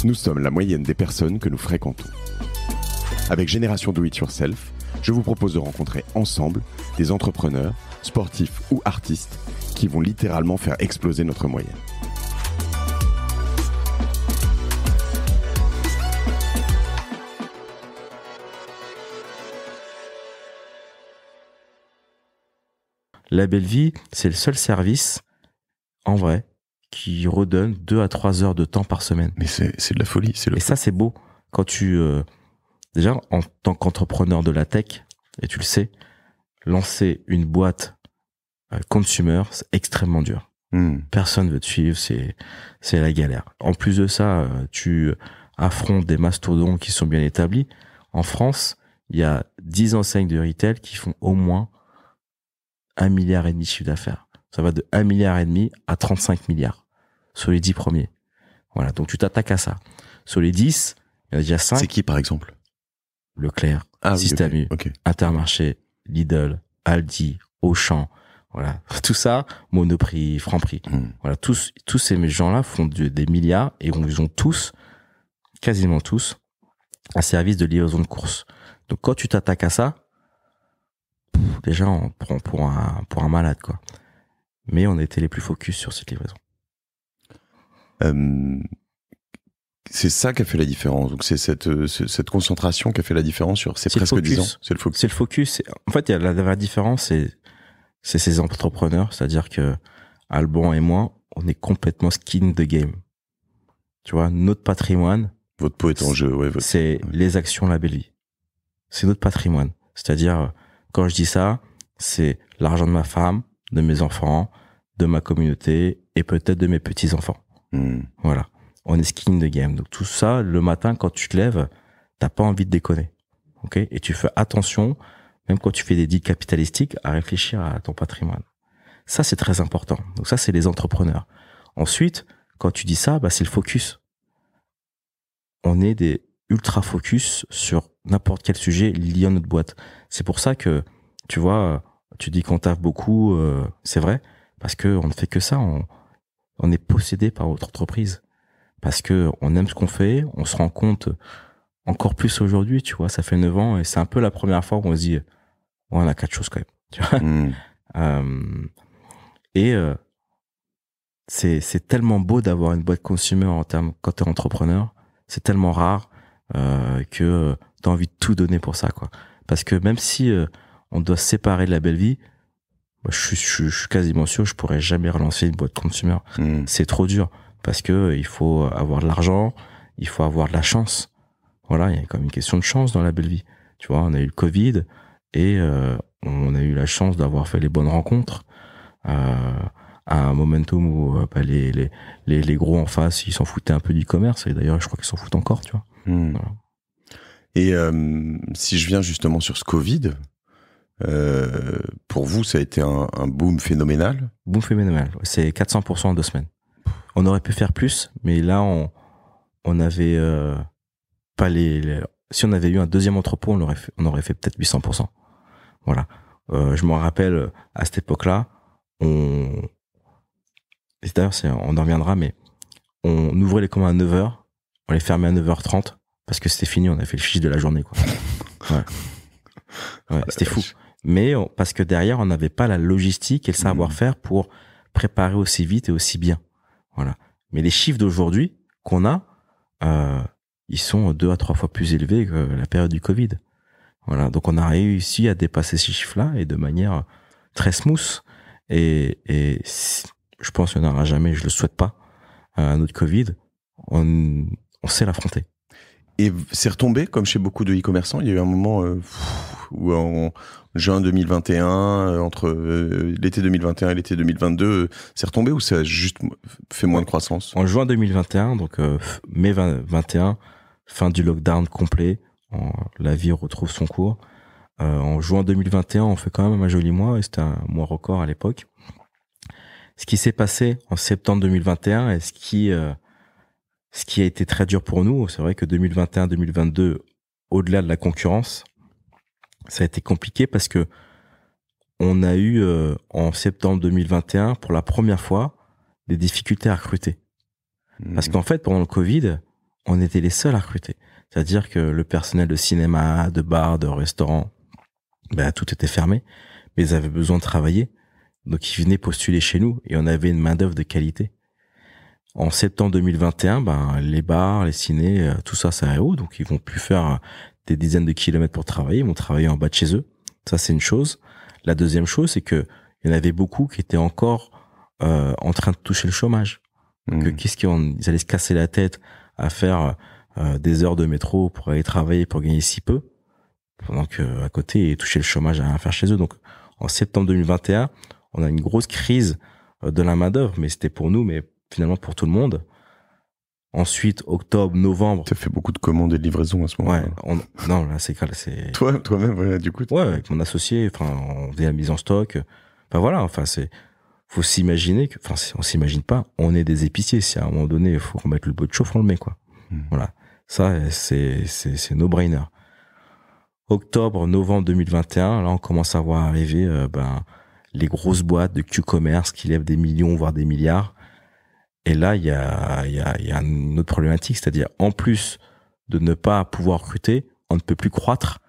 Nous sommes la moyenne des personnes que nous fréquentons. Avec Génération Do It Yourself, je vous propose de rencontrer ensemble des entrepreneurs, sportifs ou artistes qui vont littéralement faire exploser notre moyenne. La belle vie, c'est le seul service, en vrai, qui redonne 2 à 3 heures de temps par semaine. Mais c'est de la folie. Et ça, c'est beau. Quand tu... déjà, en tant qu'entrepreneur de la tech, et tu le sais, lancer une boîte consumer, c'est extrêmement dur. Personne veut te suivre, c'est la galère. En plus de ça, tu affrontes des mastodontes qui sont bien établis. En France, il y a 10 enseignes de retail qui font au moins 1,5 milliard de chiffre d'affaires. Ça va de 1,5 milliard à 35 milliards sur les 10 premiers. Voilà, donc tu t'attaques à ça. Sur les 10, il y en a déjà 5. C'est qui, par exemple? Leclerc, Système U, Intermarché, Lidl, Aldi, Auchan, voilà. Tout ça, Monoprix, Franprix. Voilà, tous ces gens-là font des milliards et ils ont tous, quasiment tous, un service de livraison de courses. Donc quand tu t'attaques à ça, déjà on prend pour un malade, quoi. Mais on était les plus focus sur cette livraison. C'est ça qui a fait la différence. Donc c'est cette concentration qui a fait la différence sur ces presque 10 ans. C'est le focus. C'est le focus. En fait, il y a la vraie différence, c'est ces entrepreneurs, c'est-à-dire que Alban et moi, on est complètement skin the game. Tu vois, notre patrimoine. Votre peau est en jeu, ouais. C'est les actions La Belle Vie. C'est notre patrimoine. C'est-à-dire, quand je dis ça, c'est l'argent de ma femme, de mes enfants, de ma communauté et peut-être de mes petits-enfants. Voilà. On est skin the game. Donc tout ça, le matin, quand tu te lèves, t'as pas envie de déconner. Ok? Et tu fais attention, même quand tu fais des deals capitalistiques, à réfléchir à ton patrimoine. Ça, c'est très important. Donc ça, c'est les entrepreneurs. Ensuite, quand tu dis ça, c'est le focus. On est des ultra focus sur n'importe quel sujet lié à notre boîte. C'est pour ça que, tu vois, tu dis qu'on taffe beaucoup, c'est vrai, parce que on ne fait que ça. On est possédé par notre entreprise. Parce que on aime ce qu'on fait, on se rend compte encore plus aujourd'hui, tu vois, ça fait 9 ans et c'est un peu la première fois où on se dit, ouais, on a 4 choses quand même, tu vois. C'est tellement beau d'avoir une boîte consumer quand t'es entrepreneur, c'est tellement rare que t'as envie de tout donner pour ça, quoi. Parce que même si on doit se séparer de La Belle Vie, je suis quasiment sûr que je pourrais jamais relancer une boîte consumer. C'est trop dur. Parce que il faut avoir de l'argent, il faut avoir de la chance. Voilà, il y a comme une question de chance dans La Belle Vie. Tu vois, on a eu le Covid et on a eu la chance d'avoir fait les bonnes rencontres à un momentum où les gros en face, ils s'en foutaient un peu du commerce et d'ailleurs, je crois qu'ils s'en foutent encore, tu vois. Voilà. Et si je viens justement sur ce Covid, pour vous, ça a été un boom phénoménal. Boom phénoménal. C'est 400% en 2 semaines. On aurait pu faire plus, mais là, on avait pas si on avait eu un deuxième entrepôt, on aurait fait peut-être 800%. Voilà. Je me rappelle, à cette époque-là, et d'ailleurs, on en reviendra, mais on ouvrait les commandes à 9h, on les fermait à 9h30, parce que c'était fini, on a fait le fiche de la journée, quoi. Ouais, c'était fou. Mais parce que derrière, on n'avait pas la logistique et le savoir-faire pour préparer aussi vite et aussi bien. Voilà. Mais les chiffres d'aujourd'hui qu'on a, ils sont 2 à 3 fois plus élevés que la période du Covid. Voilà. Donc on a réussi à dépasser ces chiffres-là et de manière très smooth. Et je pense qu'il n'y en aura jamais, je le souhaite pas, un autre Covid. On sait l'affronter. Et c'est retombé, comme chez beaucoup de e-commerçants. Il y a eu un moment où en juin 2021, entre l'été 2021 et l'été 2022, c'est retombé ou ça a juste fait moins de croissance? En juin 2021, donc mai 2021, fin du lockdown complet, la vie retrouve son cours. En juin 2021, on fait quand même un joli mois et c'était un mois record à l'époque. Ce qui s'est passé en septembre 2021 et ce qui a été très dur pour nous, c'est vrai que 2021-2022, au-delà de la concurrence, ça a été compliqué parce que on a eu en septembre 2021 pour la première fois des difficultés à recruter. Parce qu'en fait, pendant le Covid, on était les seuls à recruter. C'est-à-dire que le personnel de cinéma, de bar, de restaurant, tout était fermé, mais ils avaient besoin de travailler. Donc, ils venaient postuler chez nous et on avait une main-d'œuvre de qualité. En septembre 2021, les bars, les cinés, tout ça, ça est haut. Donc, ils vont plus faire des dizaines de kilomètres pour travailler. Ils vont travailler en bas de chez eux. Ça, c'est une chose. La deuxième chose, c'est que il y en avait beaucoup qui étaient encore en train de toucher le chômage. Donc, ils allaient se casser la tête à faire des heures de métro pour aller travailler, pour gagner si peu, pendant que à côté, ils touchaient le chômage à rien faire chez eux. Donc, en septembre 2021, on a une grosse crise de la main-d'œuvre, mais c'était pour nous, mais finalement pour tout le monde. Ensuite, octobre, novembre. Tu as fait beaucoup de commandes et de livraisons à ce moment-là. Ouais, non, là, c'est... Toi-même, ouais, du coup. Ouais, avec mon associé, on faisait la mise en stock. Faut s'imaginer que, on s'imagine pas, on est des épiciers. Si à un moment donné, il faut remettre le pot de chauffe, on le met, quoi. Voilà. Ça, c'est no-brainer. Octobre, novembre 2021, là, on commence à voir arriver, les grosses boîtes de Q-commerce qui lèvent des millions, voire des milliards. Et là, il y a une autre problématique, c'est-à-dire, en plus de ne pas pouvoir recruter, on ne peut plus croître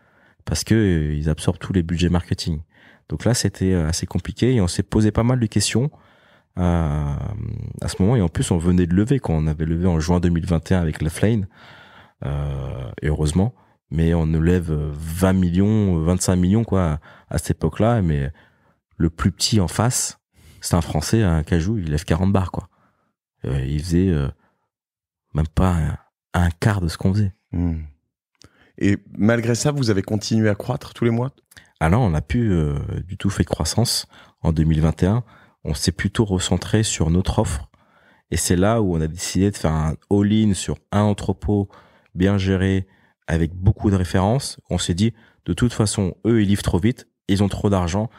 parce que ils absorbent tous les budgets marketing. Donc là, c'était assez compliqué et on s'est posé pas mal de questions à ce moment. Et en plus, on venait de lever, quand on avait levé en juin 2021 avec Leflane, et heureusement, mais on nous lève 20 millions, 25 millions, quoi, à cette époque-là. Mais le plus petit en face, c'est un Français, un Cajou, il lève 40 bars, quoi. Il faisait même pas un quart de ce qu'on faisait. Et malgré ça, vous avez continué à croître tous les mois? Alors, on n'a plus du tout fait de croissance en 2021. On s'est plutôt recentré sur notre offre. Et c'est là où on a décidé de faire un all-in sur un entrepôt bien géré avec beaucoup de références. On s'est dit, de toute façon, eux, ils livrent trop vite. Ils ont trop d'argent.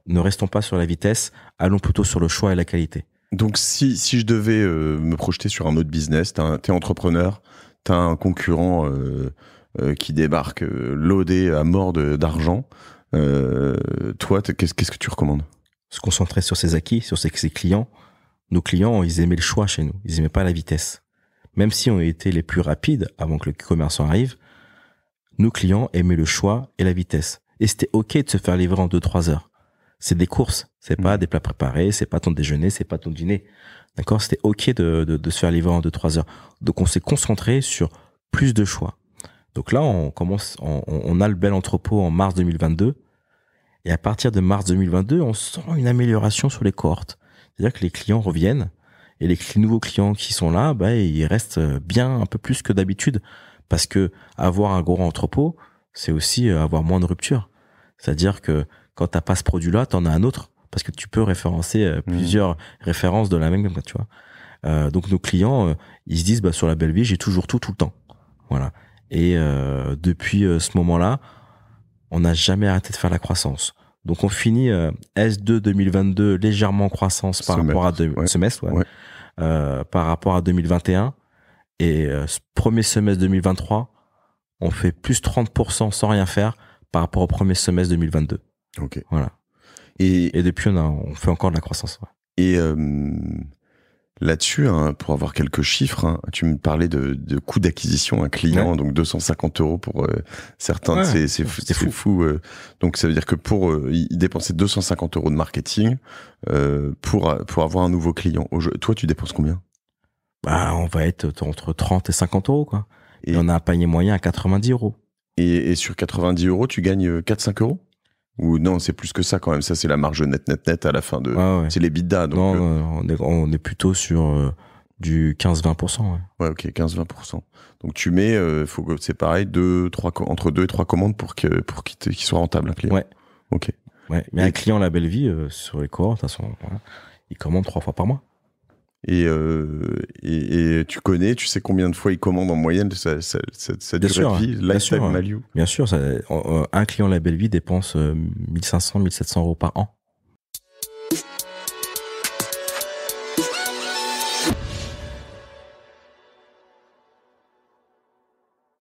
Ne restons pas sur la vitesse. Allons plutôt sur le choix et la qualité. Donc, si je devais me projeter sur un autre business, t'es entrepreneur, t'as un concurrent qui débarque loadé à mort d'argent, toi, qu'est-ce que tu recommandes? Se concentrer sur ses acquis, sur ses clients. Nos clients, ils aimaient le choix chez nous. Ils aimaient pas la vitesse. Même si on était les plus rapides avant que le commerçant arrive, nos clients aimaient le choix et la vitesse. Et c'était OK de se faire livrer en 2-3 heures. C'est des courses. C'est pas des plats préparés, c'est pas ton déjeuner, c'est pas ton dîner. D'accord? C'était OK de se faire livrer en 2-3 heures. Donc, on s'est concentré sur plus de choix. Donc là, on a le bel entrepôt en mars 2022. Et à partir de mars 2022, on sent une amélioration sur les cohortes. C'est-à-dire que les clients reviennent et les nouveaux clients qui sont là, ils restent bien un peu plus que d'habitude. Parce que avoir un gros entrepôt, c'est aussi avoir moins de rupture. C'est-à-dire que quand t'as pas ce produit-là, t'en as un autre. Parce que tu peux référencer plusieurs références de la même, tu vois. Donc nos clients, ils se disent, sur la belle vie, j'ai toujours tout le temps. Voilà. Et depuis ce moment-là, on n'a jamais arrêté de faire la croissance. Donc on finit S2 2022 légèrement en croissance par rapport à semestre, par rapport à 2021. Et ce premier semestre 2023, on fait plus 30% sans rien faire par rapport au premier semestre 2022. Ok. Voilà. Et depuis, on fait encore de la croissance. Ouais. Et là-dessus, pour avoir quelques chiffres, tu me parlais de coût d'acquisition, un client, donc 250 € pour certains, c'est fou. Donc ça veut dire que il dépensait 250 € de marketing pour avoir un nouveau client. Toi, tu dépenses combien? On va être entre 30 et 50 €, quoi. Et on a un panier moyen à 90 €. Et sur 90 €, tu gagnes 4-5 €? Ou non, c'est plus que ça quand même. Ça, c'est la marge net à la fin de. C'est les bidas. Donc on est plutôt sur du 15-20%. Ouais, ok, 15-20%. Donc tu mets, faut que c'est pareil, entre 2 et 3 commandes pour qu'il soit rentable, un client. Ouais. Ok. Ouais. Mais un client la belle vie sur les cohortes, de toute façon, il commande 3 fois par mois. Et tu sais combien de fois il commande en moyenne sa durée de vie, lifetime value? Bien sûr, un client la belle vie dépense 1500, 1700 € par an.